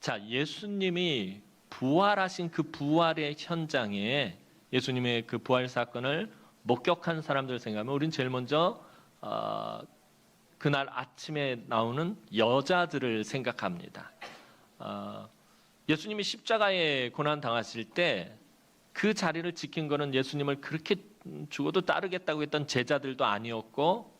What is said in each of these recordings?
자, 예수님이 부활하신 그 부활의 현장에 예수님의 그 부활 사건을 목격한 사람들 생각하면 우린 제일 먼저 그날 아침에 나오는 여자들을 생각합니다. 예수님이 십자가에 고난 당하실 때 그 자리를 지킨 거는 예수님을 그렇게 죽어도 따르겠다고 했던 제자들도 아니었고,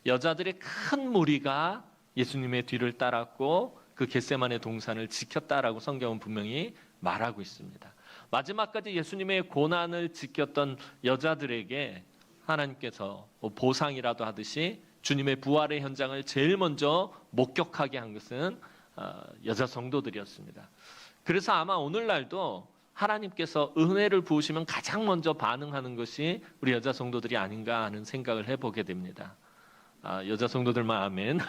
여자들의 큰 무리가 예수님의 뒤를 따랐고 그 겟세마네 동산을 지켰다라고 성경은 분명히 말하고 있습니다. 마지막까지 예수님의 고난을 지켰던 여자들에게 하나님께서 보상이라도 하듯이 주님의 부활의 현장을 제일 먼저 목격하게 한 것은 여자 성도들이었습니다. 그래서 아마 오늘날도 하나님께서 은혜를 부으시면 가장 먼저 반응하는 것이 우리 여자 성도들이 아닌가 하는 생각을 해보게 됩니다. 여자 성도들만 아멘.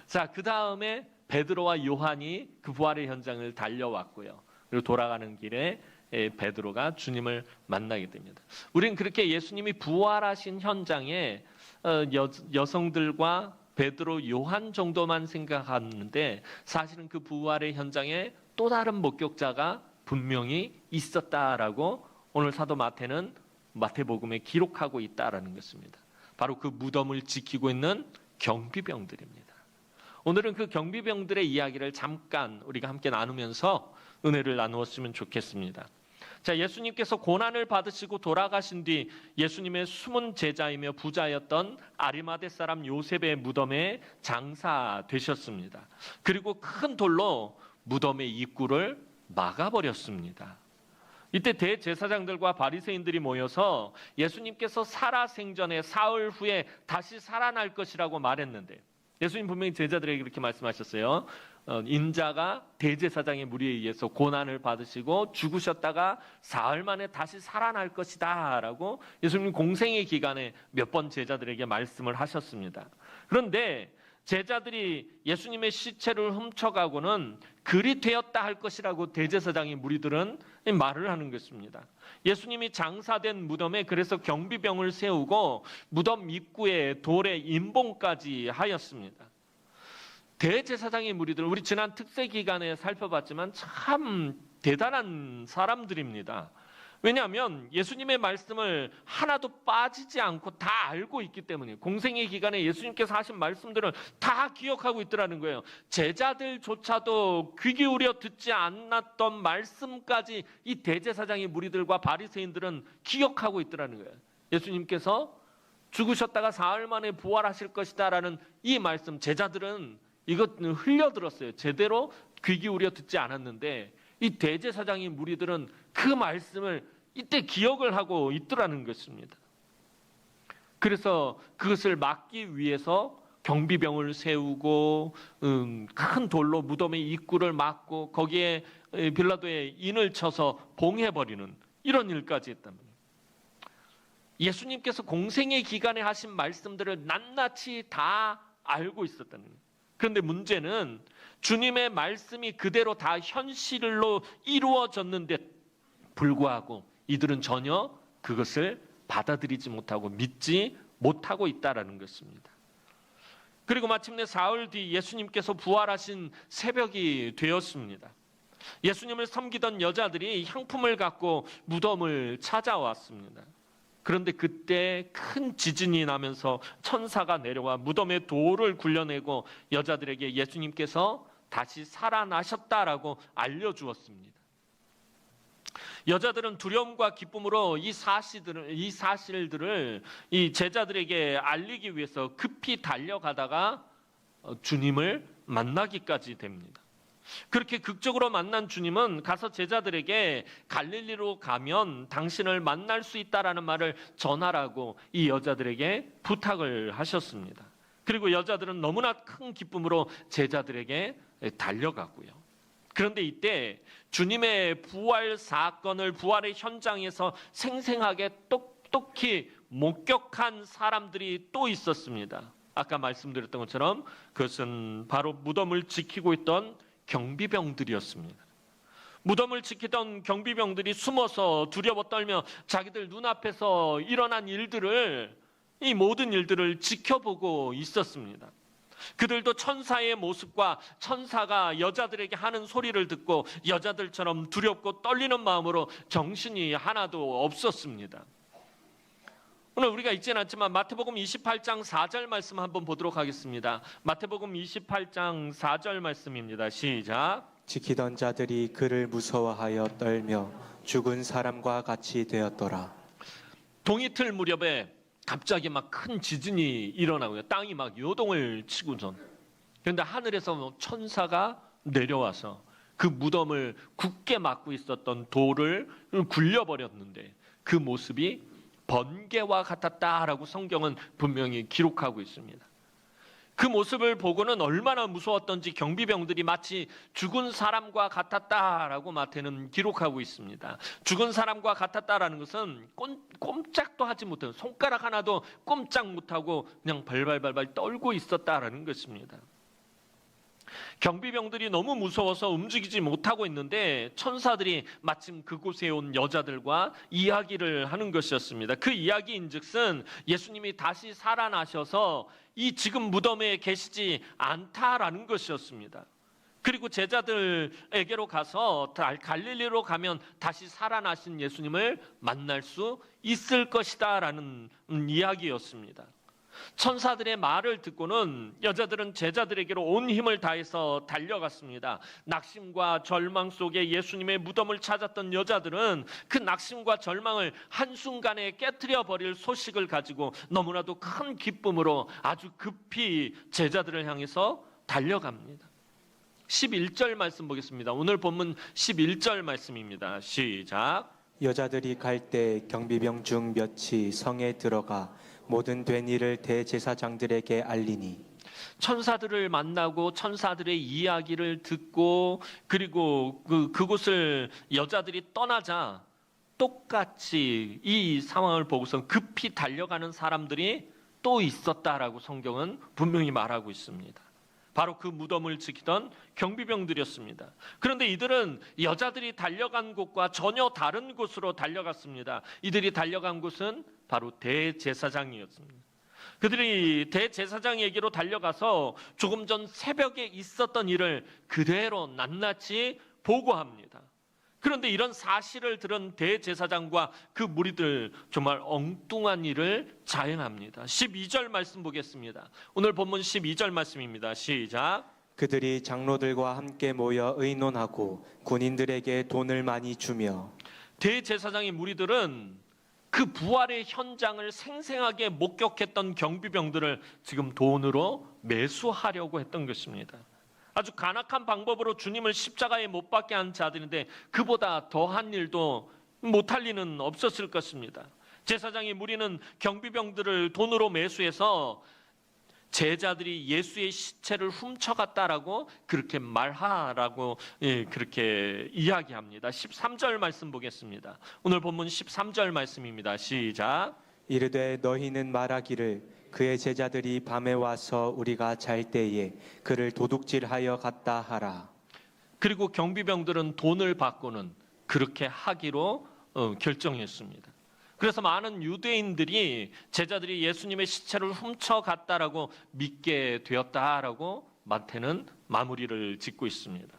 자, 그 다음에 베드로와 요한이 그 부활의 현장을 달려왔고요. 그리고 돌아가는 길에 베드로가 주님을 만나게 됩니다. 우리는 그렇게 예수님이 부활하신 현장에 여성들과 베드로, 요한 정도만 생각하는데 사실은 그 부활의 현장에 또 다른 목격자가 분명히 있었다라고 오늘 사도 마태는 마태복음에 기록하고 있다라는 것입니다. 바로 그 무덤을 지키고 있는 경비병들입니다. 오늘은 그 경비병들의 이야기를 잠깐 우리가 함께 나누면서 은혜를 나누었으면 좋겠습니다. 자, 예수님께서 고난을 받으시고 돌아가신 뒤 예수님의 숨은 제자이며 부자였던 아리마대 사람 요셉의 무덤에 장사되셨습니다. 그리고 큰 돌로 무덤의 입구를 막아버렸습니다. 이때 대제사장들과 바리새인들이 모여서 예수님께서 살아생전에 사흘 후에 다시 살아날 것이라고 말했는데, 예수님 분명히 제자들에게 그렇게 말씀하셨어요. 인자가 대제사장의 무리에 의해서 고난을 받으시고 죽으셨다가 사흘 만에 다시 살아날 것이다 라고 예수님 공생의 기간에 몇 번 제자들에게 말씀을 하셨습니다. 그런데 제자들이 예수님의 시체를 훔쳐가고는 글이 되었다 할 것이라고 대제사장의 무리들은 말을 하는 것입니다. 예수님이 장사된 무덤에 그래서 경비병을 세우고 무덤 입구에 돌에 임봉까지 하였습니다. 대제사장의 무리들, 우리 지난 특세 기간에 살펴봤지만 참 대단한 사람들입니다. 왜냐하면 예수님의 말씀을 하나도 빠지지 않고 다 알고 있기 때문이에요. 공생의 기간에 예수님께서 하신 말씀들을 다 기억하고 있더라는 거예요. 제자들조차도 귀 기울여 듣지 않았던 말씀까지 이 대제사장의 무리들과 바리새인들은 기억하고 있더라는 거예요. 예수님께서 죽으셨다가 사흘 만에 부활하실 것이다 라는 이 말씀, 제자들은 이것 흘려들었어요. 제대로 귀 기울여 듣지 않았는데 이 대제사장의 무리들은 그 말씀을 이때 기억을 하고 있더라는 것입니다. 그래서 그것을 막기 위해서 경비병을 세우고 큰 돌로 무덤의 입구를 막고 거기에 빌라도의 인을 쳐서 봉해버리는 이런 일까지 했다면, 예수님께서 공생의 기간에 하신 말씀들을 낱낱이 다 알고 있었다는 거예요. 그런데 문제는 주님의 말씀이 그대로 다 현실로 이루어졌는데 불구하고 이들은 전혀 그것을 받아들이지 못하고 믿지 못하고 있다는 것입니다. 그리고 마침내 사흘 뒤 예수님께서 부활하신 새벽이 되었습니다. 예수님을 섬기던 여자들이 향품을 갖고 무덤을 찾아왔습니다. 그런데 그때 큰 지진이 나면서 천사가 내려와 무덤에 돌을 굴려내고 여자들에게 예수님께서 다시 살아나셨다라고 알려주었습니다. 여자들은 두려움과 기쁨으로 이 사실들을 이 제자들에게 알리기 위해서 급히 달려가다가 주님을 만나기까지 됩니다. 그렇게 극적으로 만난 주님은 가서 제자들에게 갈릴리로 가면 당신을 만날 수 있다라는 말을 전하라고 이 여자들에게 부탁을 하셨습니다. 그리고 여자들은 너무나 큰 기쁨으로 제자들에게 달려가고요. 그런데 이때 주님의 부활 사건을 부활의 현장에서 생생하게 똑똑히 목격한 사람들이 또 있었습니다. 아까 말씀드렸던 것처럼 그것은 바로 무덤을 지키고 있던 경비병들이었습니다. 무덤을 지키던 경비병들이 숨어서 두려워 떨며 자기들 눈앞에서 일어난 일들을, 이 모든 일들을 지켜보고 있었습니다. 그들도 천사의 모습과 천사가 여자들에게 하는 소리를 듣고 여자들처럼 두렵고 떨리는 마음으로 정신이 하나도 없었습니다. 오늘 우리가 읽지는 않지만 마태복음 28장 4절 말씀 한번 보도록 하겠습니다. 마태복음 28장 4절 말씀입니다. 시작. 지키던 자들이 그를 무서워하여 떨며 죽은 사람과 같이 되었더라. 동이틀 무렵에 갑자기 막 큰 지진이 일어나고요. 땅이 막 요동을 치고선. 그런데 하늘에서 천사가 내려와서 그 무덤을 굳게 막고 있었던 돌을 굴려버렸는데 그 모습이 번개와 같았다라고 성경은 분명히 기록하고 있습니다. 그 모습을 보고는 얼마나 무서웠던지 경비병들이 마치 죽은 사람과 같았다라고 마태는 기록하고 있습니다. 죽은 사람과 같았다라는 것은 꼼짝도 하지 못하고 손가락 하나도 꼼짝 못하고 그냥 발발발발 떨고 있었다라는 것입니다. 경비병들이 너무 무서워서 움직이지 못하고 있는데 천사들이 마침 그곳에 온 여자들과 이야기를 하는 것이었습니다. 그 이야기인즉슨 예수님이 다시 살아나셔서 이 지금 무덤에 계시지 않다라는 것이었습니다. 그리고 제자들에게로 가서 갈릴리로 가면 다시 살아나신 예수님을 만날 수 있을 것이다라는 이야기였습니다. 천사들의 말을 듣고는 여자들은 제자들에게로 온 힘을 다해서 달려갔습니다. 낙심과 절망 속에 예수님의 무덤을 찾았던 여자들은 그 낙심과 절망을 한순간에 깨트려 버릴 소식을 가지고 너무나도 큰 기쁨으로 아주 급히 제자들을 향해서 달려갑니다. 11절 말씀 보겠습니다. 오늘 본문 11절 말씀입니다. 시작. 여자들이 갈 때 경비병 중 몇이 성에 들어가 모든 된 일을 대제사장들에게 알리니. 천사들을 만나고 천사들의 이야기를 듣고 그리고 그곳을 여자들이 떠나자 똑같이 이 상황을 보고서 급히 달려가는 사람들이 또 있었다라고 성경은 분명히 말하고 있습니다. 바로 그 무덤을 지키던 경비병들이었습니다. 그런데 이들은 여자들이 달려간 곳과 전혀 다른 곳으로 달려갔습니다. 이들이 달려간 곳은 바로 대제사장이었습니다. 그들이 대제사장에게로 달려가서 조금 전 새벽에 있었던 일을 그대로 낱낱이 보고합니다. 그런데 이런 사실을 들은 대제사장과 그 무리들 정말 엉뚱한 일을 자행합니다. 12절 말씀 보겠습니다. 오늘 본문 12절 말씀입니다. 시작. 그들이 장로들과 함께 모여 의논하고 군인들에게 돈을 많이 주며. 대제사장의 무리들은 그 부활의 현장을 생생하게 목격했던 경비병들을 지금 돈으로 매수하려고 했던 것입니다. 아주 간악한 방법으로 주님을 십자가에 못 박게 한 자들인데 그보다 더한 일도 못할 리는 없었을 것입니다. 제사장의 무리는 경비병들을 돈으로 매수해서 제자들이 예수의 시체를 훔쳐갔다라고 그렇게 말하라고 그렇게 이야기합니다. 13절 말씀 보겠습니다. 오늘 본문 13절 말씀입니다. 시작. 이르되 너희는 말하기를 그의 제자들이 밤에 와서 우리가 잘 때에 그를 도둑질하여 갔다 하라. 그리고 경비병들은 돈을 받고는 그렇게 하기로 결정했습니다. 그래서 많은 유대인들이 제자들이 예수님의 시체를 훔쳐갔다라고 믿게 되었다라고 마태는 마무리를 짓고 있습니다.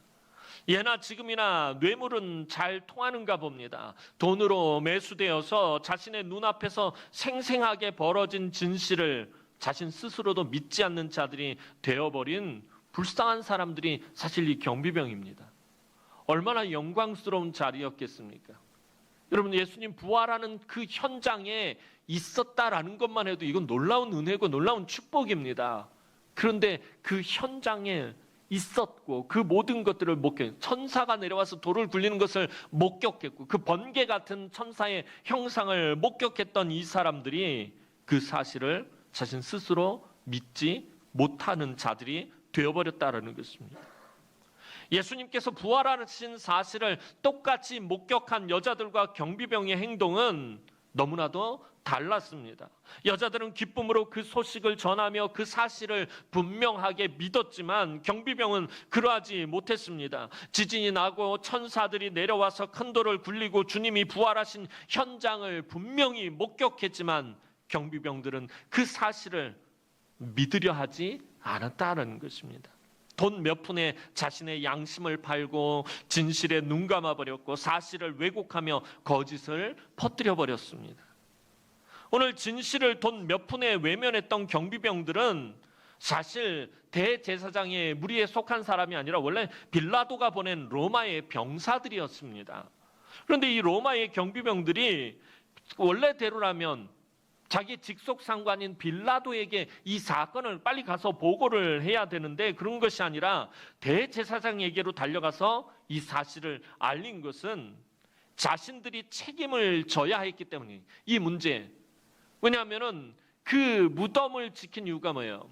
예나 지금이나 뇌물은 잘 통하는가 봅니다. 돈으로 매수되어서 자신의 눈앞에서 생생하게 벌어진 진실을 자신 스스로도 믿지 않는 자들이 되어버린 불쌍한 사람들이 사실 이 경비병입니다. 얼마나 영광스러운 자리였겠습니까? 여러분, 예수님 부활하는 그 현장에 있었다라는 것만 해도 이건 놀라운 은혜고 놀라운 축복입니다. 그런데 그 현장에 있었고 그 모든 것들을 목격, 천사가 내려와서 돌을 굴리는 것을 목격했고 그 번개 같은 천사의 형상을 목격했던 이 사람들이 그 사실을 자신 스스로 믿지 못하는 자들이 되어버렸다라는 것입니다. 예수님께서 부활하신 사실을 똑같이 목격한 여자들과 경비병의 행동은 너무나도 달랐습니다. 여자들은 기쁨으로 그 소식을 전하며 그 사실을 분명하게 믿었지만 경비병은 그러하지 못했습니다. 지진이 나고 천사들이 내려와서 큰 돌을 굴리고 주님이 부활하신 현장을 분명히 목격했지만 경비병들은 그 사실을 믿으려 하지 않았다는 것입니다. 돈 몇 푼에 자신의 양심을 팔고 진실에 눈 감아버렸고 사실을 왜곡하며 거짓을 퍼뜨려버렸습니다. 오늘 진실을 돈 몇 푼에 외면했던 경비병들은 사실 대제사장의 무리에 속한 사람이 아니라 원래 빌라도가 보낸 로마의 병사들이었습니다. 그런데 이 로마의 경비병들이 원래대로라면 자기 직속 상관인 빌라도에게 이 사건을 빨리 가서 보고를 해야 되는데 그런 것이 아니라 대제사장에게로 달려가서 이 사실을 알린 것은 자신들이 책임을 져야 했기 때문에 이 문제. 왜냐하면 그 무덤을 지킨 이유가 뭐예요?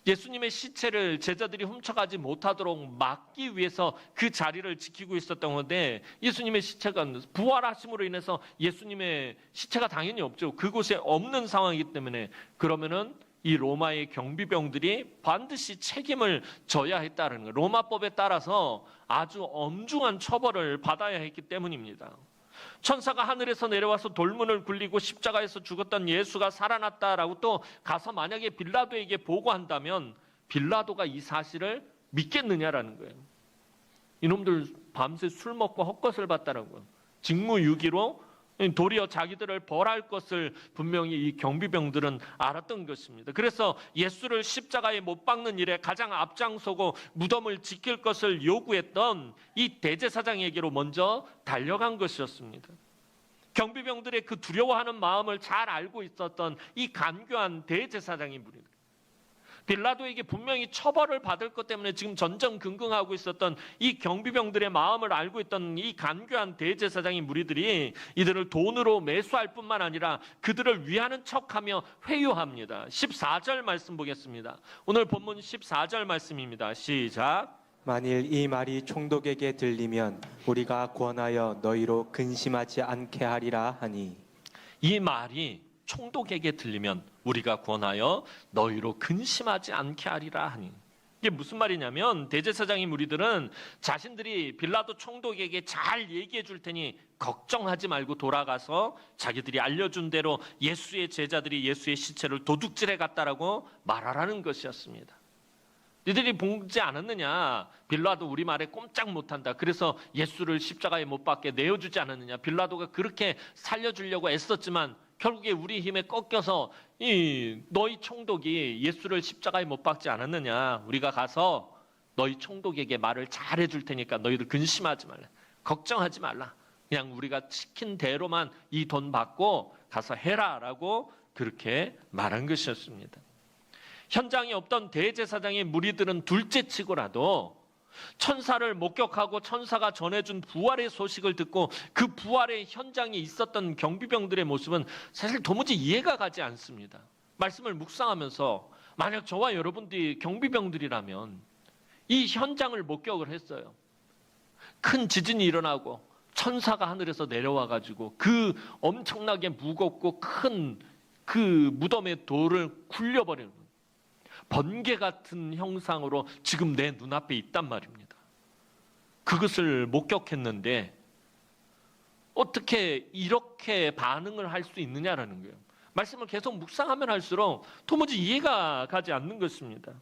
예수님의 시체를 제자들이 훔쳐가지 못하도록 막기 위해서 그 자리를 지키고 있었던 건데 예수님의 시체가 부활하심으로 인해서 예수님의 시체가 당연히 없죠. 그곳에 없는 상황이기 때문에 그러면은 이 로마의 경비병들이 반드시 책임을 져야 했다는 거예요. 로마법에 따라서 아주 엄중한 처벌을 받아야 했기 때문입니다. 천사가 하늘에서 내려와서 돌문을 굴리고 십자가에서 죽었던 예수가 살아났다라고 또 가서 만약에 빌라도에게 보고한다면 빌라도가 이 사실을 믿겠느냐라는 거예요. 이놈들 밤새 술 먹고 헛것을 봤다는 거예요. 직무유기로 도리어 자기들을 벌할 것을 분명히 이 경비병들은 알았던 것입니다. 그래서 예수를 십자가에 못 박는 일에 가장 앞장서고 무덤을 지킬 것을 요구했던 이 대제사장에게로 먼저 달려간 것이었습니다. 경비병들의 그 두려워하는 마음을 잘 알고 있었던 이 간교한 대제사장이 무리들. 빌라도에게 분명히 처벌을 받을 것 때문에 지금 전전긍긍하고 있었던 이 경비병들의 마음을 알고 있던 이 간교한 대제사장의 무리들이 이들을 돈으로 매수할 뿐만 아니라 그들을 위하는 척하며 회유합니다. 14절 말씀 보겠습니다. 오늘 본문 14절 말씀입니다. 시작. 만일 이 말이 총독에게 들리면 우리가 권하여 너희로 근심하지 않게 하리라 하니. 이 말이 총독에게 들리면 우리가 권하여 너희로 근심하지 않게 하리라 하니. 이게 무슨 말이냐면 대제사장의 무리들은 자신들이 빌라도 총독에게 잘 얘기해 줄 테니 걱정하지 말고 돌아가서 자기들이 알려준 대로 예수의 제자들이 예수의 시체를 도둑질해 갔다라고 말하라는 것이었습니다. 너희들이 보지 않았느냐? 빌라도 우리 말에 꼼짝 못한다. 그래서 예수를 십자가에 못 박게 내어주지 않았느냐? 빌라도가 그렇게 살려주려고 애썼지만 결국에 우리 힘에 꺾여서 너희 총독이 예수를 십자가에 못 박지 않았느냐? 우리가 가서 너희 총독에게 말을 잘 해줄 테니까 너희들 근심하지 말라. 걱정하지 말라. 그냥 우리가 시킨 대로만 이 돈 받고 가서 해라라고 그렇게 말한 것이었습니다. 현장에 없던 대제사장의 무리들은 둘째치고라도 천사를 목격하고 천사가 전해준 부활의 소식을 듣고 그 부활의 현장에 있었던 경비병들의 모습은 사실 도무지 이해가 가지 않습니다. 말씀을 묵상하면서 만약 저와 여러분들이 경비병들이라면 이 현장을 목격을 했어요. 큰 지진이 일어나고 천사가 하늘에서 내려와가지고 그 엄청나게 무겁고 큰 그 무덤의 돌을 굴려버리는 번개 같은 형상으로 지금 내 눈앞에 있단 말입니다. 그것을 목격했는데 어떻게 이렇게 반응을 할 수 있느냐라는 거예요. 말씀을 계속 묵상하면 할수록 도무지 이해가 가지 않는 것입니다.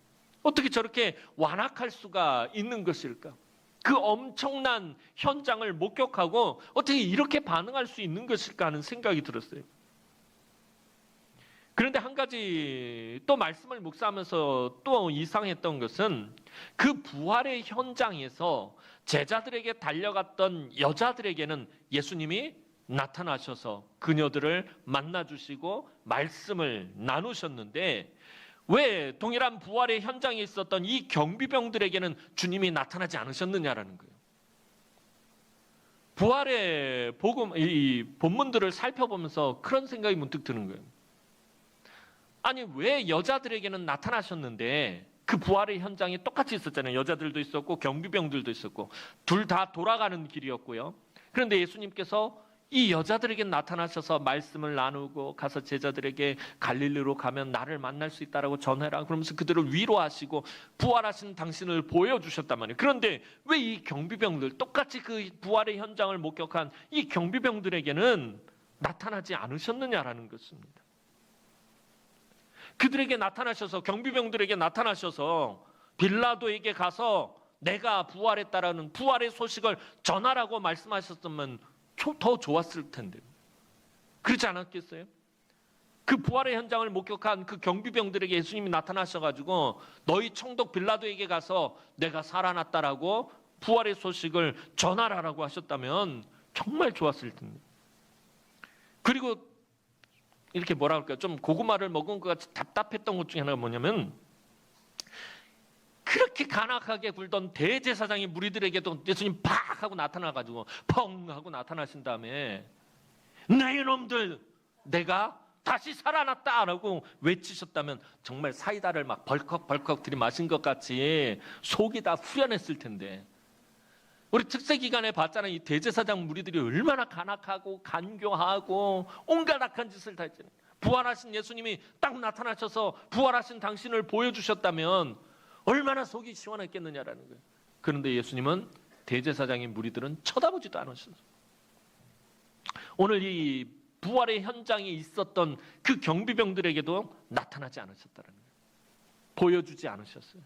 어떻게 저렇게 완악할 수가 있는 것일까? 그 엄청난 현장을 목격하고 어떻게 이렇게 반응할 수 있는 것일까 하는 생각이 들었어요. 그런데 한 가지 또 말씀을 묵상하면서 또 이상했던 것은 그 부활의 현장에서 제자들에게 달려갔던 여자들에게는 예수님이 나타나셔서 그녀들을 만나주시고 말씀을 나누셨는데 왜 동일한 부활의 현장에 있었던 이 경비병들에게는 주님이 나타나지 않으셨느냐라는 거예요. 부활의 복음, 이 본문들을 살펴보면서 그런 생각이 문득 드는 거예요. 아니 왜 여자들에게는 나타나셨는데 그 부활의 현장이 똑같이 있었잖아요. 여자들도 있었고 경비병들도 있었고 둘 다 돌아가는 길이었고요. 그런데 예수님께서 이 여자들에게 나타나셔서 말씀을 나누고 가서 제자들에게 갈릴리로 가면 나를 만날 수 있다라고 전해라 그러면서 그들을 위로하시고 부활하신 당신을 보여주셨단 말이에요. 그런데 왜 이 경비병들 똑같이 그 부활의 현장을 목격한 이 경비병들에게는 나타나지 않으셨느냐라는 것입니다. 그들에게 나타나셔서, 경비병들에게 나타나셔서 빌라도에게 가서 내가 부활했다라는 부활의 소식을 전하라고 말씀하셨으면 더 좋았을 텐데. 그렇지 않았겠어요? 그 부활의 현장을 목격한 그 경비병들에게 예수님이 나타나셔가지고 너희 총독 빌라도에게 가서 내가 살아났다라고 부활의 소식을 전하라라고 하셨다면 정말 좋았을 텐데. 그리고 이렇게 뭐라 할까요? 좀 고구마를 먹은 것 같이 답답했던 것 중에 하나가 뭐냐면, 그렇게 간악하게 굴던 대제사장이 무리들에게도 예수님 팍 하고 나타나가지고 펑 하고 나타나신 다음에 네 이놈들 내가 다시 살아났다라고 외치셨다면 정말 사이다를 막 벌컥벌컥 들이마신 것 같이 속이 다 후련했을 텐데, 우리 특세 기간에 봤잖아요. 이 대제사장 무리들이 얼마나 간악하고 간교하고 온갖 악한 짓을 다 했잖아요. 부활하신 예수님이 딱 나타나셔서 부활하신 당신을 보여주셨다면 얼마나 속이 시원했겠느냐라는 거예요. 그런데 예수님은 대제사장의 무리들은 쳐다보지도 않으셨어요. 오늘 이 부활의 현장에 있었던 그 경비병들에게도 나타나지 않으셨다는 거예요. 보여주지 않으셨어요.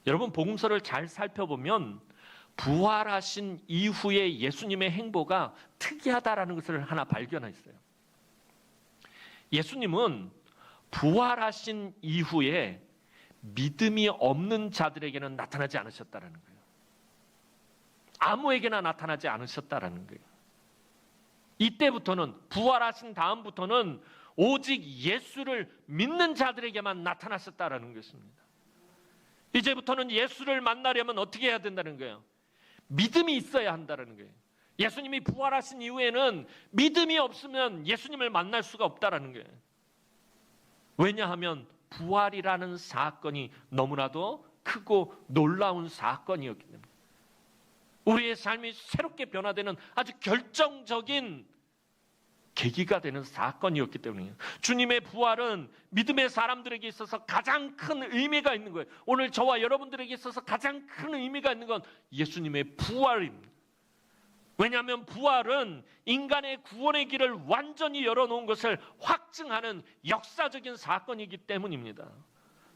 여러분, 복음서를 잘 살펴보면 부활하신 이후의 예수님의 행보가 특이하다라는 것을 하나 발견했어요. 예수님은 부활하신 이후에 믿음이 없는 자들에게는 나타나지 않으셨다는 거예요. 아무에게나 나타나지 않으셨다는 거예요. 이때부터는, 부활하신 다음부터는 오직 예수를 믿는 자들에게만 나타나셨다는 것입니다. 이제부터는 예수를 만나려면 어떻게 해야 된다는 거예요? 믿음이 있어야 한다는 거예요. 예수님이 부활하신 이후에는 믿음이 없으면 예수님을 만날 수가 없다는 거예요. 왜냐하면 부활이라는 사건이 너무나도 크고 놀라운 사건이었기 때문에, 우리의 삶이 새롭게 변화되는 아주 결정적인 계기가 되는 사건이었기 때문이에요. 주님의 부활은 믿음의 사람들에게 있어서 가장 큰 의미가 있는 거예요. 오늘 저와 여러분들에게 있어서 가장 큰 의미가 있는 건 예수님의 부활입니다. 왜냐하면 부활은 인간의 구원의 길을 완전히 열어놓은 것을 확증하는 역사적인 사건이기 때문입니다.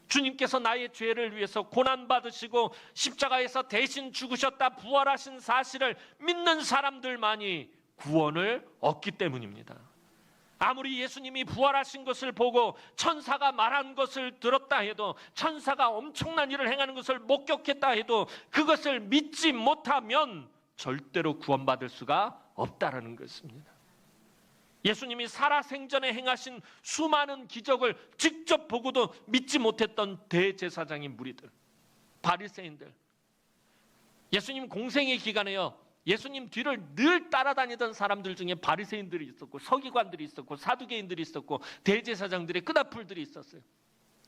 주님께서 나의 죄를 위해서 고난받으시고 십자가에서 대신 죽으셨다 부활하신 사실을 믿는 사람들만이 구원을 얻기 때문입니다. 아무리 예수님이 부활하신 것을 보고 천사가 말한 것을 들었다 해도, 천사가 엄청난 일을 행하는 것을 목격했다 해도 그것을 믿지 못하면 절대로 구원받을 수가 없다라는 것입니다. 예수님이 살아생전에 행하신 수많은 기적을 직접 보고도 믿지 못했던 대제사장인 무리들, 바리새인들, 예수님 공생의 기간에요, 예수님 뒤를 늘 따라다니던 사람들 중에 바리새인들이 있었고 서기관들이 있었고 사두개인들이 있었고 대제사장들의 끄다풀들이 있었어요.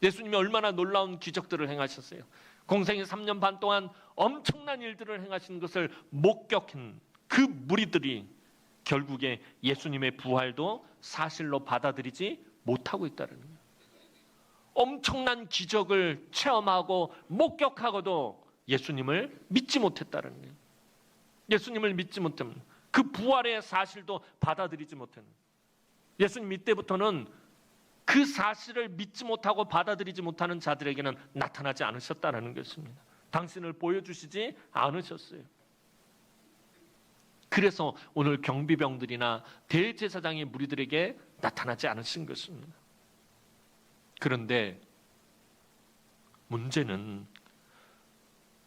예수님이 얼마나 놀라운 기적들을 행하셨어요. 공생의 3년 반 동안 엄청난 일들을 행하신 것을 목격한 그 무리들이 결국에 예수님의 부활도 사실로 받아들이지 못하고 있다는 거예요. 엄청난 기적을 체험하고 목격하고도 예수님을 믿지 못했다는 거예요. 예수님을 믿지 못하면 그 부활의 사실도 받아들이지 못하는, 예수님 이때부터는 그 사실을 믿지 못하고 받아들이지 못하는 자들에게는 나타나지 않으셨다는 것입니다. 당신을 보여주시지 않으셨어요. 그래서 오늘 경비병들이나 대제사장의 무리들에게 나타나지 않으신 것입니다. 그런데 문제는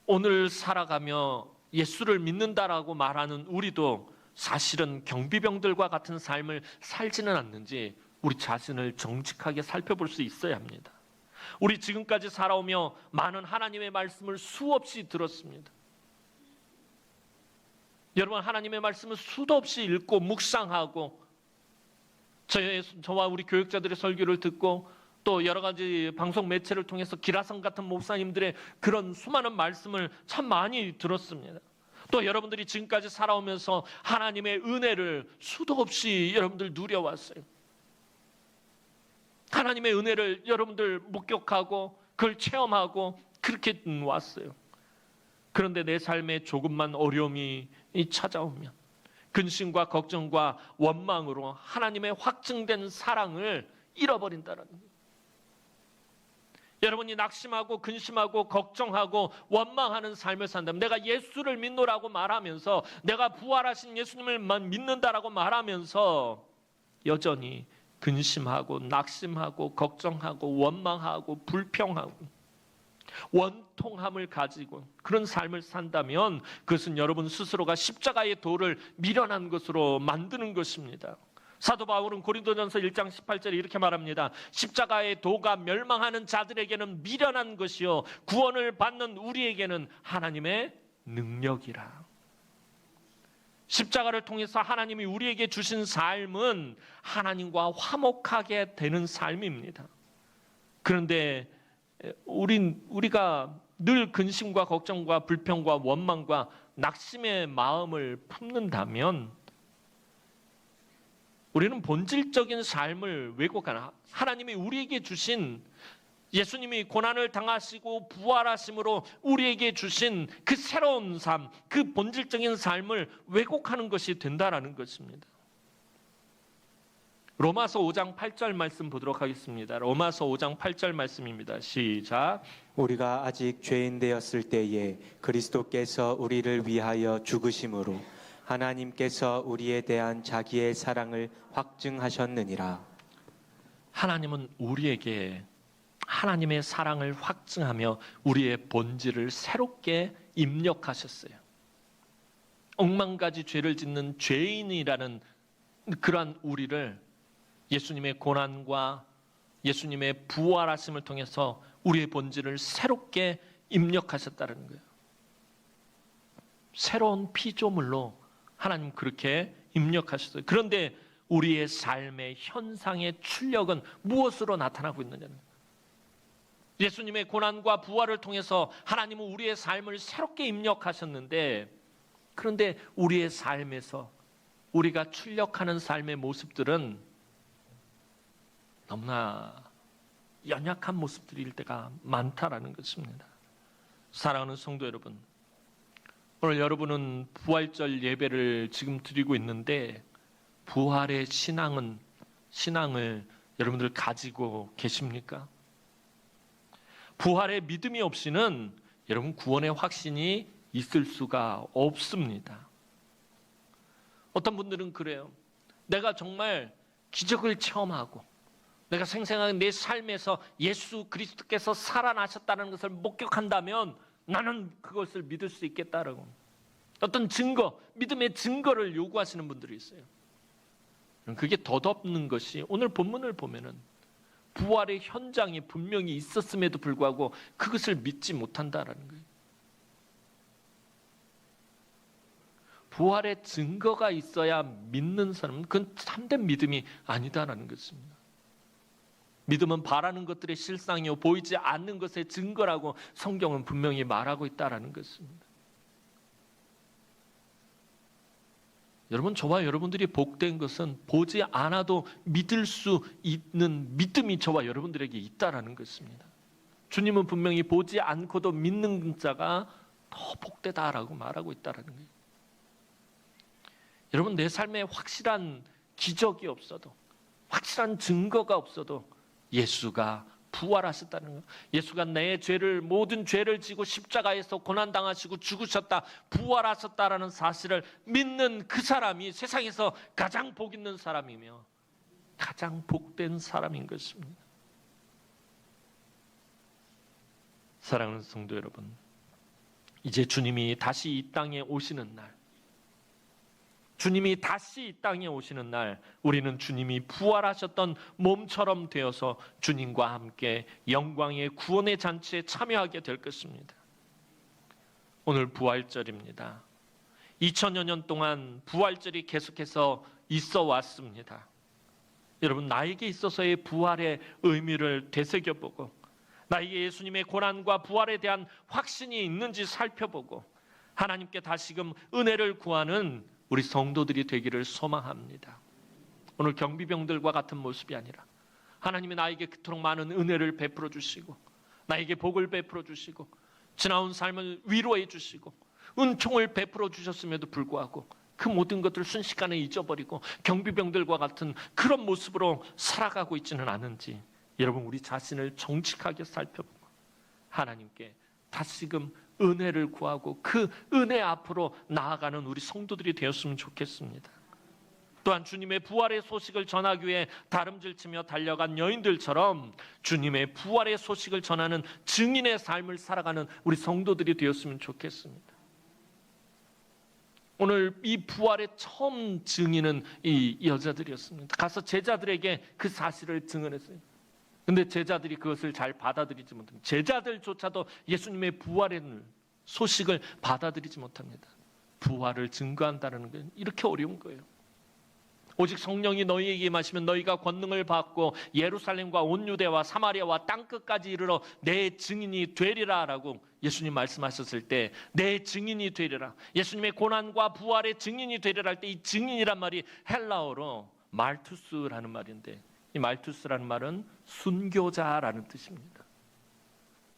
오늘 살아가며 예수를 믿는다라고 말하는 우리도 사실은 경비병들과 같은 삶을 살지는 않는지 우리 자신을 정직하게 살펴볼 수 있어야 합니다. 우리 지금까지 살아오며 많은 하나님의 말씀을 수없이 들었습니다. 여러분, 하나님의 말씀을 수도 없이 읽고 묵상하고 저와 우리 교육자들의 설교를 듣고 또 여러 가지 방송 매체를 통해서 기라성 같은 목사님들의 그런 수많은 말씀을 참 많이 들었습니다. 또 여러분들이 지금까지 살아오면서 하나님의 은혜를 수도 없이 여러분들 누려왔어요. 하나님의 은혜를 여러분들 목격하고 그걸 체험하고 그렇게 왔어요. 그런데 내 삶에 조금만 어려움이 찾아오면 근심과 걱정과 원망으로 하나님의 확증된 사랑을 잃어버린다는 거예요. 여러분이 낙심하고 근심하고 걱정하고 원망하는 삶을 산다면, 내가 예수를 믿노라고 말하면서, 내가 부활하신 예수님을 믿는다라고 말하면서 여전히 근심하고 낙심하고 걱정하고 원망하고 불평하고 원통함을 가지고 그런 삶을 산다면, 그것은 여러분 스스로가 십자가의 도를 미련한 것으로 만드는 것입니다. 사도 바울은 고린도전서 1장 18절에 이렇게 말합니다. 십자가의 도가 멸망하는 자들에게는 미련한 것이요 구원을 받는 우리에게는 하나님의 능력이라. 십자가를 통해서 하나님이 우리에게 주신 삶은 하나님과 화목하게 되는 삶입니다. 그런데 우리가 늘 근심과 걱정과 불평과 원망과 낙심의 마음을 품는다면 우리는 본질적인 삶을 왜곡하는, 하나님이 우리에게 주신, 예수님이 고난을 당하시고 부활하심으로 우리에게 주신 그 새로운 삶, 그 본질적인 삶을 왜곡하는 것이 된다라는 것입니다. 로마서 5장 8절 말씀 보도록 하겠습니다. 로마서 5장 8절 말씀입니다. 시작. 우리가 아직 죄인 되었을 때에 그리스도께서 우리를 위하여 죽으심으로 하나님께서 우리에 대한 자기의 사랑을 확증하셨느니라. 하나님은 우리에게 하나님의 사랑을 확증하며 우리의 본질을 새롭게 입력하셨어요. 억만가지 죄를 짓는 죄인이라는 그러한 우리를 예수님의 고난과 예수님의 부활하심을 통해서 우리의 본질을 새롭게 입력하셨다는 거예요. 새로운 피조물로 하나님 그렇게 입력하셨어요. 그런데 우리의 삶의 현상의 출력은 무엇으로 나타나고 있느냐는, 예수님의 고난과 부활을 통해서 하나님은 우리의 삶을 새롭게 입력하셨는데, 그런데 우리의 삶에서 우리가 출력하는 삶의 모습들은 너무나 연약한 모습들일 때가 많다라는 것입니다. 사랑하는 성도 여러분, 오늘 여러분은 부활절 예배를 지금 드리고 있는데, 부활의 신앙을 여러분들 가지고 계십니까? 부활의 믿음이 없이는 여러분 구원의 확신이 있을 수가 없습니다. 어떤 분들은 그래요. 내가 정말 기적을 체험하고 내가 생생하게 내 삶에서 예수 그리스도께서 살아나셨다는 것을 목격한다면 나는 그것을 믿을 수 있겠다라고 어떤 증거, 믿음의 증거를 요구하시는 분들이 있어요. 그게 덧없는 것이 오늘 본문을 보면은 부활의 현장이 분명히 있었음에도 불구하고 그것을 믿지 못한다라는 거예요. 부활의 증거가 있어야 믿는 사람은 그건 참된 믿음이 아니다라는 것입니다. 믿음은 바라는 것들의 실상이요 보이지 않는 것의 증거라고 성경은 분명히 말하고 있다라는 것입니다. 여러분, 저와 여러분들이 복된 것은 보지 않아도 믿을 수 있는 믿음이 저와 여러분들에게 있다라는 것입니다. 주님은 분명히 보지 않고도 믿는 자가 더 복되다라고 말하고 있다라는 거예요. 여러분, 내 삶에 확실한 기적이 없어도, 확실한 증거가 없어도 예수가 부활하셨다는 거예요. 예수가 내 모든 죄를 지고 십자가에서 고난당하시고 죽으셨다, 부활하셨다라는 사실을 믿는 그 사람이 세상에서 가장 복 있는 사람이며 가장 복된 사람인 것입니다. 사랑하는 성도 여러분, 이제 주님이 다시 이 땅에 오시는 날, 주님이 다시 이 땅에 오시는 날, 우리는 주님이 부활하셨던 몸처럼 되어서 주님과 함께 영광의 구원의 잔치에 참여하게 될 것입니다. 오늘 부활절입니다. 2000여 년 동안 부활절이 계속해서 있어 왔습니다. 여러분, 나에게 있어서의 부활의 의미를 되새겨보고 나에게 예수님의 고난과 부활에 대한 확신이 있는지 살펴보고 하나님께 다시금 은혜를 구하는 우리 성도들이 되기를 소망합니다. 오늘 경비병들과 같은 모습이 아니라 하나님이 나에게 그토록 많은 은혜를 베풀어 주시고 나에게 복을 베풀어 주시고 지나온 삶을 위로해 주시고 은총을 베풀어 주셨음에도 불구하고 그 모든 것들을 순식간에 잊어버리고 경비병들과 같은 그런 모습으로 살아가고 있지는 않은지 여러분, 우리 자신을 정직하게 살펴보고 하나님께 다시금 은혜를 구하고 그 은혜 앞으로 나아가는 우리 성도들이 되었으면 좋겠습니다. 또한 주님의 부활의 소식을 전하기 위해 다름질치며 달려간 여인들처럼 주님의 부활의 소식을 전하는 증인의 삶을 살아가는 우리 성도들이 되었으면 좋겠습니다. 오늘 이 부활의 처음 증인은 이 여자들이었습니다. 가서 제자들에게 그 사실을 증언했어요. 근데 제자들이 그것을 잘 받아들이지 못합니다. 제자들조차도 예수님의 부활의 소식을 받아들이지 못합니다. 부활을 증거한다는 건 이렇게 어려운 거예요. 오직 성령이 너희에게 임하시면 너희가 권능을 받고 예루살렘과 온 유대와 사마리아와 땅끝까지 이르러 내 증인이 되리라 라고 예수님 말씀하셨을 때 내 증인이 되리라, 예수님의 고난과 부활의 증인이 되리라 할 때 이 증인이란 말이 헬라어로 말투스라는 말인데, 이 말투스라는 말은 순교자라는 뜻입니다.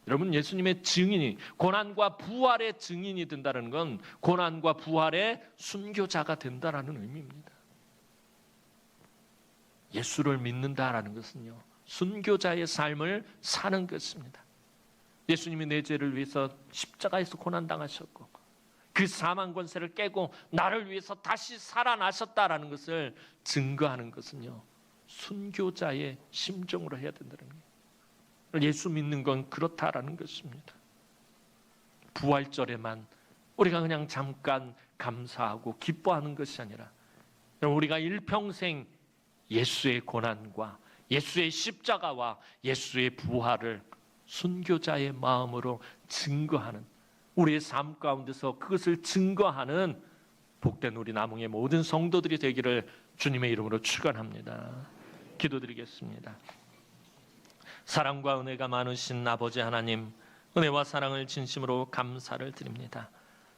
여러분, 예수님의 증인이, 고난과 부활의 증인이 된다는 건 고난과 부활의 순교자가 된다는 의미입니다. 예수를 믿는다라는 것은요, 순교자의 삶을 사는 것입니다. 예수님이 내 죄를 위해서 십자가에서 고난당하셨고 그 사망 권세를 깨고 나를 위해서 다시 살아나셨다라는 것을 증거하는 것은요, 순교자의 심정으로 해야 된다는 거예요. 예수 믿는 건 그렇다라는 것입니다. 부활절에만 우리가 그냥 잠깐 감사하고 기뻐하는 것이 아니라 우리가 일평생 예수의 고난과 예수의 십자가와 예수의 부활을 순교자의 마음으로 증거하는, 우리의 삶 가운데서 그것을 증거하는 복된 우리 남흥의 모든 성도들이 되기를 주님의 이름으로 축원합니다. 기도드리겠습니다. 사랑과 은혜가 많으신 아버지 하나님, 은혜와 사랑을 진심으로 감사를 드립니다.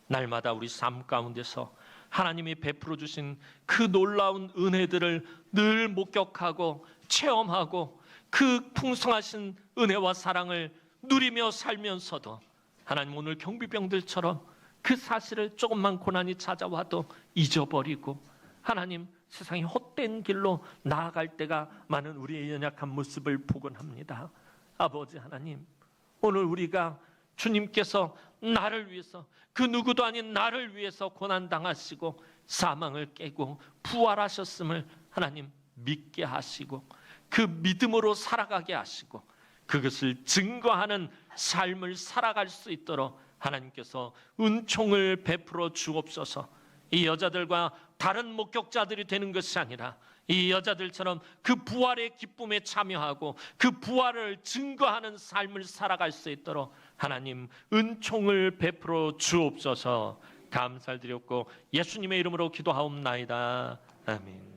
날마다 우리 삶 가운데서 하나님이 베풀어 주신 그 놀라운 은혜들을 늘 목격하고 체험하고 그 풍성하신 은혜와 사랑을 누리며 살면서도 하나님, 오늘 경비병들처럼 그 사실을 조금만 고난이 찾아와도 잊어버리고 하나님, 세상의 헛된 길로 나아갈 때가 많은 우리의 연약한 모습을 보곤 합니다. 아버지 하나님, 오늘 우리가 주님께서 나를 위해서, 그 누구도 아닌 나를 위해서 고난당하시고 사망을 깨고 부활하셨음을 하나님 믿게 하시고 그 믿음으로 살아가게 하시고 그것을 증거하는 삶을 살아갈 수 있도록 하나님께서 은총을 베풀어 주옵소서. 이 여자들과 다른 목격자들이 되는 것이 아니라 이 여자들처럼 그 부활의 기쁨에 참여하고 그 부활을 증거하는 삶을 살아갈 수 있도록 하나님 은총을 베풀어 주옵소서. 감사를 드렸고 예수님의 이름으로 기도하옵나이다. 아멘.